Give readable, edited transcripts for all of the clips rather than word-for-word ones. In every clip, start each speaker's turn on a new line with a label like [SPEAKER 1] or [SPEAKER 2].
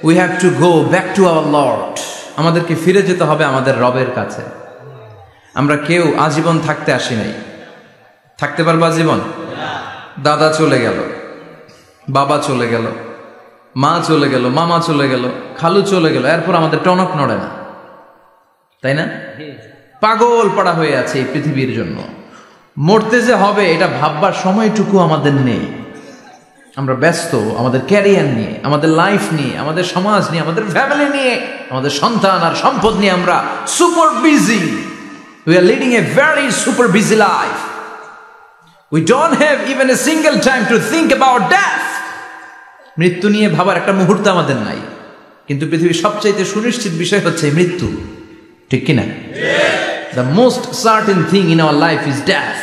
[SPEAKER 1] We have to go back to our Lord. আমাদেরকে ফিরে যেতে হবে আমাদের রবের কাছে। আমরা কেউ আজীবন থাকতে আসি নাই। থাকতে পারবো আজীবন? দাদা চলে গেল, বাবা চলে গেল, মা চলে গেল, মামা চলে গেল, খালু চলে গেল, এরপর আমাদের টনক নড়ে না, তাই না? পাগল পড়া হয়ে আছে এই পৃথিবীর জন্য। মরতে যে হবে এটা ভাববার সময়টুকু আমাদের নেই। আমরা ব্যস্ত আমাদের ক্যারিয়ার নিয়ে, আমাদের লাইফ নিয়ে, আমাদের সমাজ নিয়ে, আমাদের ফ্যামিলি নিয়ে, আমাদের সন্তান আর সম্পদ নিয়ে আমরা super busy. We are leading a very super busy life. We don't have even a single time to think about death. মৃত্যু নিয়ে ভাবার একটা মুহূর্ত আমাদের নাই। কিন্তু পৃথিবীর সবচাইতে সুনিশ্চিত বিষয় হচ্ছে মৃত্যু, ঠিক কিনা? The most certain thing in our life is death.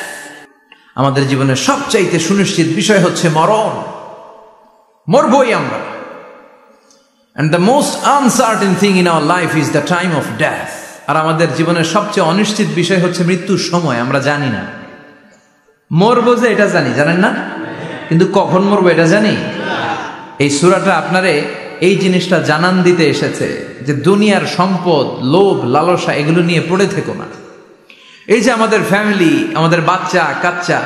[SPEAKER 1] আমাদের জীবনের সবচাইতে সুনিশ্চিত বিষয় হচ্ছে মরণ। মরবই আমরা। And the most uncertain thing in our life is the time of death. আর আমাদের জীবনের সবচেয়ে অনিশ্চিত বিষয় হচ্ছে মৃত্যুর সময়। আমরা জানি না। মরবো যে এটা জানি, জানেন না? কিন্তু কখন মরবো এটা জানি? এই সূরাটা আপনারে এই জিনিসটা জানান দিতে এসেছে যে দুনিয়ার সম্পদ, লোভ, লালসা এগুলো নিয়ে পড়ে থেকো না। এই যে আমাদের ফ্যামিলি, আমাদের বাচ্চা কাচ্চা,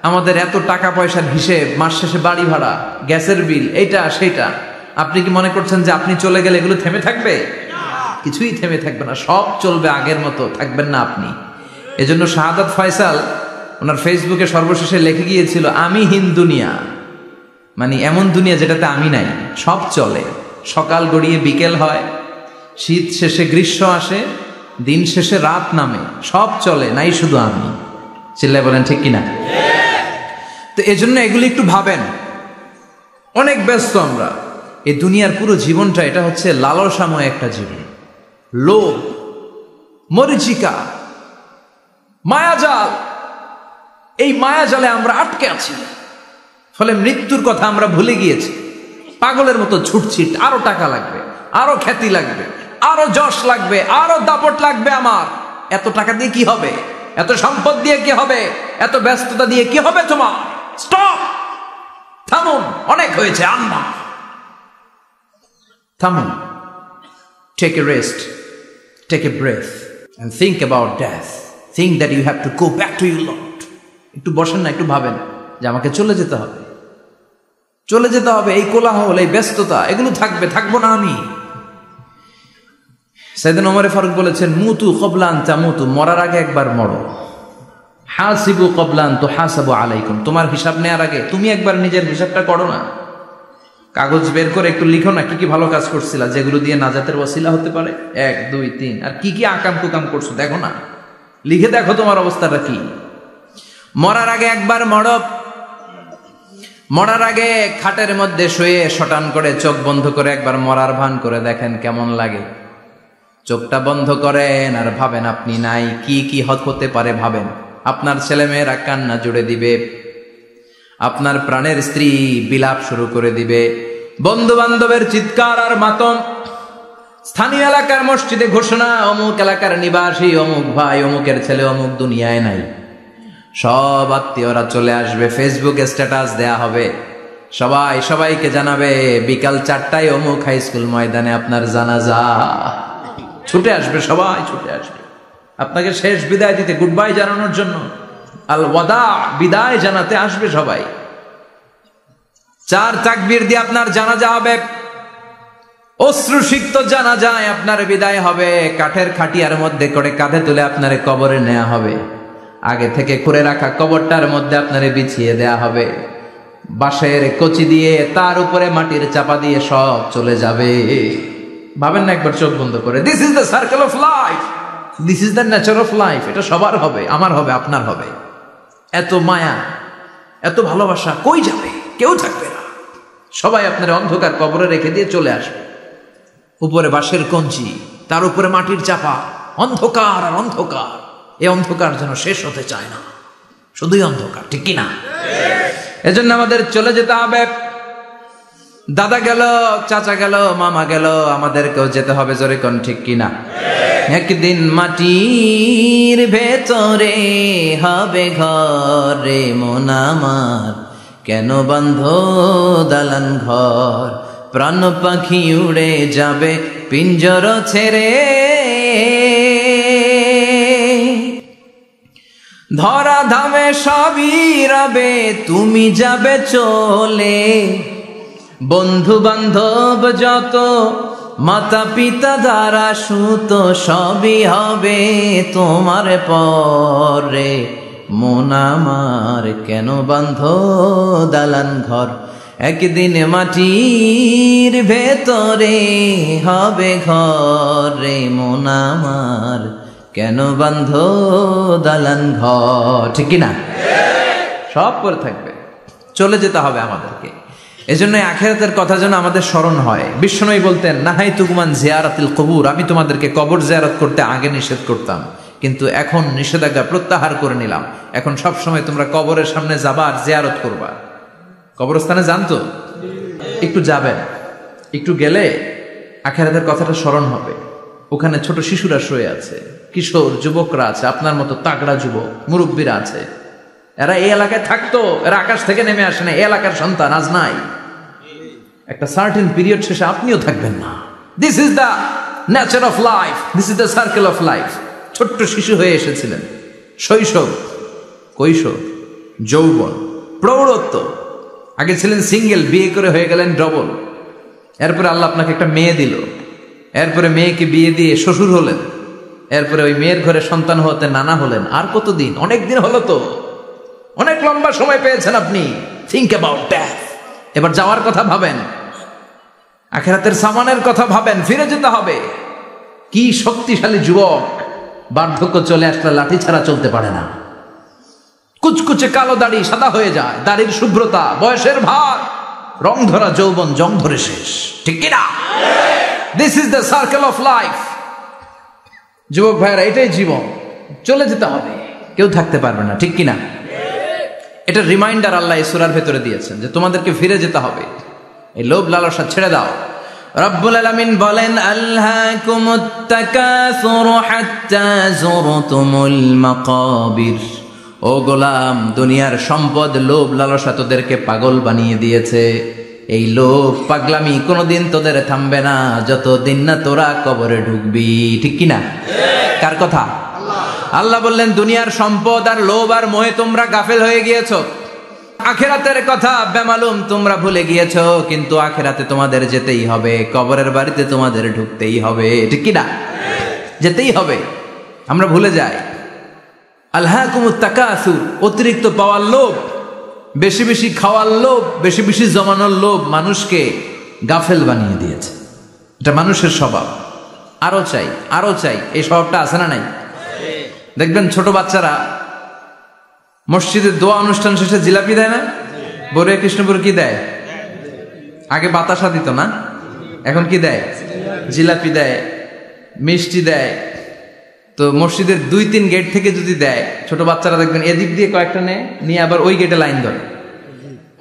[SPEAKER 1] আমাদের এত টাকা পয়সার হিসেব, মাস শেষে বাড়ি ভাড়া, গ্যাসের বিল, এইটা সেটা, আপনি কি মনে করছেন যে আপনি চলে গেলে এগুলো থেমে থাকবে? কিছুই থেমে থাকবে না, সব চলবে আগের মতো, থাকবেন না আপনি। এজন্য শাহাদাত ফয়সাল ওনার ফেসবুকে সর্বশেষে লিখে গিয়েছিল, আমি হীন দুনিয়া, মানে এমন দুনিয়া যেটাতে আমি নাই, সব চলে, সকাল গড়িয়ে বিকেল হয়, শীত শেষে গ্রীষ্ম আসে, দিন শেষে রাত নামে, সব চলে, নাই শুধু আমি। চিল্লায় বলেন ঠিক কিনা? তো এজন্য এগুলি একটু ভাবেন। অনেক ব্যস্ত আমরা। এই দুনিয়ার পুরো জীবনটা এটা হচ্ছে লালসাময় একটা জীবন, লোভ, মরিচিকা, মায়াজাল। এই মায়াজালে আমরা আটকে আছি, ফলে মৃত্যুর কথা আমরা ভুলে গিয়েছি। পাগলের মতো ছুটছি, আরো টাকা লাগবে, আরো খ্যাতি লাগবে, আরো যশ লাগবে, আরো দাপট লাগবে আমার। এত টাকা দিয়ে কি হবে? এত সম্পদ দিয়ে কি হবে? এত ব্যস্ততা দিয়ে কি হবে তোমার? স্টপ, থামুন, অনেক হয়েছে, আন্না, থামুন। Take a rest, take a breath and think about death. Think that you have to go back to your Lord. একটু বসেন না, একটু ভাবেন যে আমাকে চলে যেতে হবে, চলে যেতে হবে। এই কোলাহল, এই ব্যস্ততা এগুলো থাকবে, থাকবো না আমি। সাইয়েদনা ওমর ফারুক বলেছেন, মুতু ক্বাবলা আন তামুতু, মরার আগে একবার মরো। হাসিবু ক্বাবলা আন তুহাসাবু আলাইকুম, তোমার হিসাব নেওয়ার আগে তুমি একবার নিজের হিসাবটা করো না। কাগজ বের করে একটু লিখো না, কি কি ভালো কাজ করছিলা, যেগুলো দিয়ে নাজাতের ওসিলা হতে পারে, 1 2 3, আর কি কি আকাম কুকাম করছো দেখো না, লিখে দেখো তোমার অবস্থাটা কি। মরার আগে একবার মরো। মরার আগে খাটের মধ্যে শুয়ে শটান করে চোখ বন্ধ করে একবার মরার ভান করে দেখেন কেমন লাগে। চোখটা বন্ধ করেন আর ভাবেন আপনি নাই, কি কি হতে পারে ভাবেন। আপনার ছেলেমেয়েরা কান্না জুড়ে দিবে, আপনার প্রাণের স্ত্রী বিলাপ শুরু করে দিবে, বন্ধু বান্ধবের চিৎকার আর মাতম, স্থানীয় এলাকার মসজিদে ঘোষণা, অমুক এলাকার নিবাসী অমুক ভাই অমুকের ছেলে অমুক দুনিয়ায় নাই। সব আত্মীয়রা চলে আসবে, ফেসবুকে স্ট্যাটাস দেয়া হবে, সবাই সবাইকে জানাবে বিকাল 4টায় অমুক হাই স্কুল ময়দানে আপনার জানাজা। ছুটে আসবে, সবাই ছুটে আসবে আপনাকে শেষ বিদায় দিতে, গুড বাই জানানোর জন্য, আল ওয়াদা, বিদায় জানাতে আসবে সবাই। 4 তাকবীর দিয়ে আপনার জানাজা হবে, অশ্রুসিক্ত জানাজায় আপনার বিদায় হবে। কাঠের খাটিয়ার মধ্যে করে কাঁধে তুলে আপনার কবরে নেওয়া হবে, আগে থেকে খুঁড়ে রাখা কবরটার মধ্যে আপনারে বিছিয়ে দেয়া হবে, বাঁশের কচি দিয়ে তার উপরে মাটির চাপা দিয়ে সব চলে যাবে। ভাবেন না একবার চোখ বন্ধ করে, this is the circle of life, this is the nature of life. এটা সবার হবে, আমার হবে, আপনার হবে। এত মায়া, এত ভালোবাসা কই যাবে? কেউ থাকবে না, সবাই আপনার অন্ধকার কবরে রেখে দিয়ে চলে আসবে। উপরে বাঁশের কঞ্চি, তার উপরে মাটির চাপা, অন্ধকার আর অন্ধকার। এই অন্ধকার যেন শেষ হতে চায় না, শুধুই অন্ধকার, ঠিক কিনা? এজন্য আমাদের চলে যেতে হবে। দাদা গেল, চাচা গেল, মামা গেল, আমাদেরকেও যেতে হবে, জোরে কোন ঠিক কিনা? একদিন মাটির ভেতরে হবে ঘরে মন আমার, কেন বন্ধ দালান ঘর, প্রাণ পাখি উড়ে যাবে পিঞ্জর ছেড়ে, ধরা ধামে সবই রবে তুমি যাবে চলে, বন্ধু বান্ধব যত মাতা পিতা দ্বারা সুত সবই হবে তোমার পরে, মন আমার কেন বান্ধ দালান ঘর, একদিন মাটির ভেতরে হবে ঘরে, মন আমার কেন বান্ধ দালান ঘর। ঠিক না? সব পরে থাকবে, চলে যেতে হবে আমাদেরকে। এজন্য আখিরাতের কথা যেন আমাদের স্মরণ হয়। বিশ্বনবী বলতেন, নাহাই তুকুমান জিয়ারাতিল কবুর, আমি তোমাদেরকে কবর জিয়ারত করতে আগে নিষেধ করতাম, কিন্তু এখন নিষেধাজ্ঞা প্রত্যাহার করে নিলাম। এখন সব সময় তোমরা কবরের সামনে যাবা আর জিয়ারত করবা। কবরস্থানে জানতো একটু যাবেন, একটু গেলে আখিরাতের কথাটা স্মরণ হবে। ওখানে ছোট শিশুরা শুয়ে আছে, কিশোর যুবকরা আছে, আপনার মতো তাগড়া যুবক মুরব্বীরা আছে। এরা এই এলাকায় থাকতো, এরা আকাশ থেকে নেমে আসে না, এই এলাকার সন্তান আজ নাই। একটা সার্টেন পিরিয়ড শেষে আপনিও থাকবেন না। This is the nature of life, this is the circle of life. ছোট্ট শিশু হয়ে এসেছিলেন, শৈশব, কৈশোর, যৌবন, প্রৌঢ়ত্ব। আগে ছিলেন সিঙ্গেল, বিয়ে করে হয়ে গেলেন ডবল। এরপরে আল্লাহ আপনাকে একটা মেয়ে দিল, এরপরে মেয়েকে বিয়ে দিয়ে শ্বশুর হলেন, এরপরে ওই মেয়ের ঘরে সন্তান হতে নানা হলেন। আর কতদিন? অনেক দিন হলো তো, অনেক লম্বা সময় পেয়েছেন আপনি। Think about death. এবার যাওয়ার কথা ভাবেন, আখিরাতের সামানের কথা ভাবেন, ফিরে যেতে হবে। কি শক্তিশালী যুবক, বার্ধক্য চলে আসলে লাঠি ছাড়া চলতে পারে না। কুচকুচে কালো দাড়ি সাদা হয়ে যায়, দাড়ির শুভ্রতা, বয়সের ভার, রং ধরা যৌবন জং ধরে শেষ। ঠিক কিনা? This is the circle of life. যুবক ভাইরা, এটাই জীবন, চলে যেতে হবে, কেউ থাকতে পারবে না। ঠিক কিনা? এটা রিমাইন্ডার আল্লাহ এই সূরার ভেতরে দিয়েছেন যে তোমাদেরকে ফিরে যেতে হবে, এই লোভ লালসা ছেড়ে দাও। রব্বুল আলামিন বলেন, আলহাকুমুত তাকাসুরু হাত্তা যুরতুমুল মাকাবির। ও গোলাম, দুনিয়ার সম্পদ, লোভ লালসা তোদেরকে পাগল বানিয়ে দিয়েছে। এই লোভ পাগলামি কোনোদিন তোদের থামবে না যতদিন না তোরা কবরে ঢুকবি। ঠিক কিনা? কার কথা? আল্লাহ বললেন, দুনিয়ার সম্পদ আর লোভ আর মোহে তোমরা গাফেল হয়ে গিয়েছো। আখিরাতের কথা বেমালুম তোমরা ভুলে গিয়েছো, কিন্তু আখিরাতে তোমাদের যেতেই হবে, কবরের বাড়িতে তোমাদের ঢুকতেই হবে। ঠিক কিনা? যেতেই হবে। আমরা ভুলে যাই। আলহাকুমুত তাকাসুর, অতিরিক্ত পাওয়ার লোভ, বেশি বেশি খাওয়ার লোভ, বেশি বেশি জমানোর লোভ মানুষকে গাফেল বানিয়ে দিয়েছে। এটা মানুষের স্বভাব। আরো চাই, আরো চাই, এই স্বভাবটা আছে না নাই? দেখবেন ছোট বাচ্চারা মসজিদের দোয়া অনুষ্ঠান শেষে জিলাপি দেয় না? বড়ে কৃষ্ণপুর কি দেয়? আগে বাতাসা দিত না, এখন কি দেয়? জিলাপি দেয়, মিষ্টি দেয়। তো মসজিদের 2-3 গেট থেকে যদি দেয়, ছোট বাচ্চারা দেখবেন এদিক দিয়ে কয়েকটা নিয়ে আবার ওই গেটে লাইন ধরে।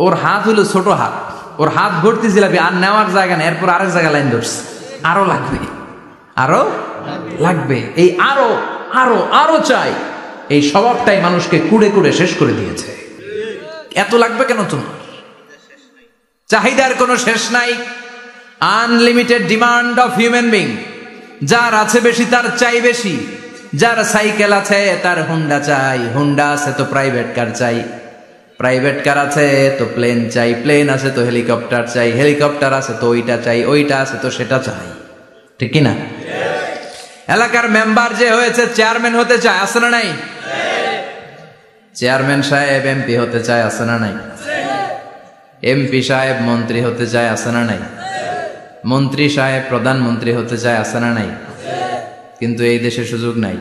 [SPEAKER 1] ওর হাত হলো ছোট হাত, ওর হাত ভর্তি জিলাপি, আর নেওয়ার জায়গা নেই, এরপর আরেক জায়গায় লাইন ধরছে। আরো লাগবে, আরো লাগবে, এই আরো আরো আরো চাই। এই স্বভাবটাই মানুষকে কুড়ে কুড়ে শেষ করে দিয়েছে। এত লাগবে কেন তোমার? চাহিদার কোনো শেষ নাই। Unlimited demand of human being. যার আছে বেশি তার চাই বেশি। যার সাইকেল আছে তার হুন্ডা চাই, হুন্ডা আছে তো প্রাইভেট কার চাই, প্রাইভেট কার আছে তো প্লেন চাই, প্লেন আছে তো হেলিকপ্টার চাই, হেলিকপ্টার আছে তো ওইটা চাই, ওইটা আছে তো সেটা চাই। ঠিক কিনা? এলাকার মেম্বার যে হয়েছে চেয়ারম্যান হতে চায়, আছে না নাই? চেয়ারম্যান সাহেব এমপি হতে চায়, আছে না নাই? এমপি সাহেব মন্ত্রী হতে চায়, আছে না নাই? মন্ত্রী সাহেব প্রধানমন্ত্রী হতে চায়, আছে না নাই? কিন্তু এই দেশে সুযোগ নাই।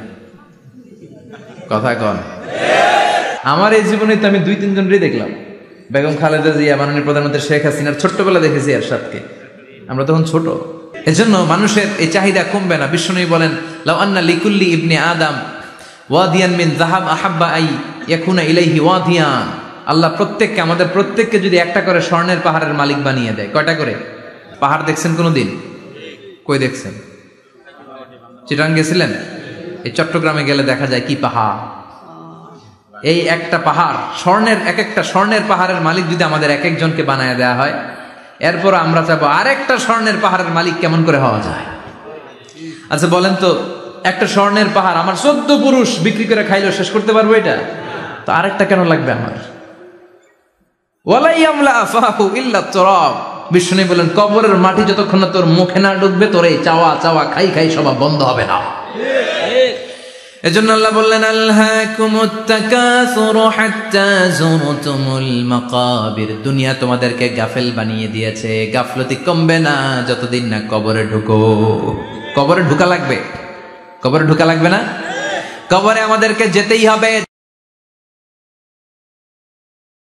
[SPEAKER 1] কথা কন। আমার এই জীবনে তো আমি 2-3 জনই দেখলাম। বেগম খালেদা জিয়া, মাননীয় প্রধানমন্ত্রী শেখ হাসিনার ছোট্টবেলা দেখেছি এরশাদকে। আমরা তখন ছোট। এজন্য মানুষের এই চাহিদা কমবে না। বিশ্বনবী বলেন, লাউ আন্না লিকুল্লি ইবনে আদম ওয়াদিয়ান মিন যাহাব আহাব্বা আই ইয়াকুনা ইলাইহি ওয়াদিয়ান। আল্লাহ প্রত্যেককে, আমাদের প্রত্যেককে যদি একটা করে স্বর্ণের পাহাড়ের মালিক বানিয়ে দেয়। কয়টা করে পাহাড় দেখছেন কোনোদিন? কই দেখছেন? চিটাং গেছিলেন? এই চট্টগ্রামে গেলে দেখা যায় কি পাহাড়। এই একটা পাহাড় স্বর্ণের, এক একটা স্বর্ণের পাহাড়ের মালিক যদি আমাদের এক একজনকে বানায় দেওয়া হয়, এরপর আমরা চাবো আরেকটা স্বর্ণের পাহাড়ের মালিক কেমন করে হওয়া যায়। আচ্ছা বলেন তো, একটা স্বর্ণের পাহাড় আমার 14 পুরুষ বিক্রি করে খাইলেও শেষ করতে পারবো এটা? তো আরেকটা কেন লাগবে আমার? ওয়ালাই আমলা আফাহু ইল্লা তুরাব। বিষ্ণু বলেন, কবরের মাটি যতক্ষণ না তোর মুখে না ঢুকবে, তোর এই চাওয়া চাওয়া খাই খাই স্বভাব বন্ধ হবে না। এজন্য আল্লাহ বললেন, আলহাকুমুত তাকাসুরু হাত্তা যুরতুমুল মাকাবির। দুনিয়া তোমাদেরকে গাফেল বানিয়ে দিয়েছে, গাফলতি কমবে না যতদিন না কবরে ঢুকো। কবরে ঢুকা লাগবে, কবরে ঢুকা লাগবে না? কবরে আমাদেরকে যেতেই হবে।